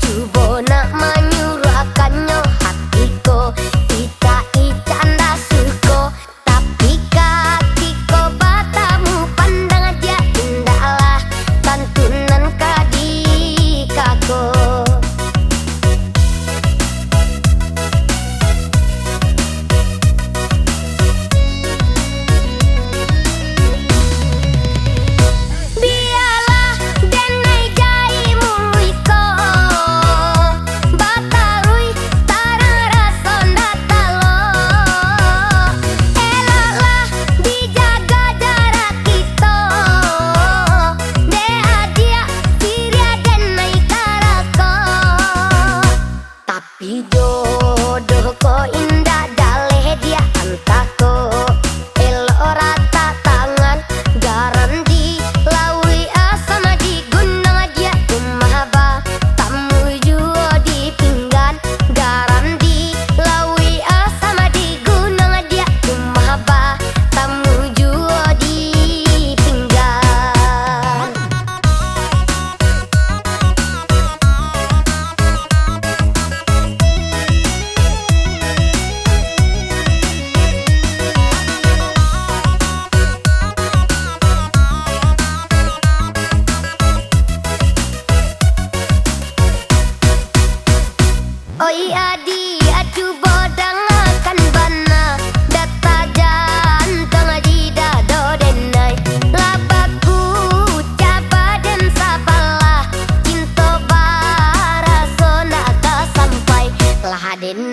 Cubo nak menyurahkannya hatiku, ita icanda suko, tapi katiko batamu pandang aja indahlah tantunan kadikaku. Jodoh ko indah daleh dia antako, elok rata tangan garan di lawi asama di gunung dia rumah ba tamu juo di pinggan garan di lawi asama di gunung dia rumah ba tamu juo di pinggan. Oi adi acu bodang akan bana data jantong di dado denai labaku caba dan sapalah cinta bara sona ka sampai lah den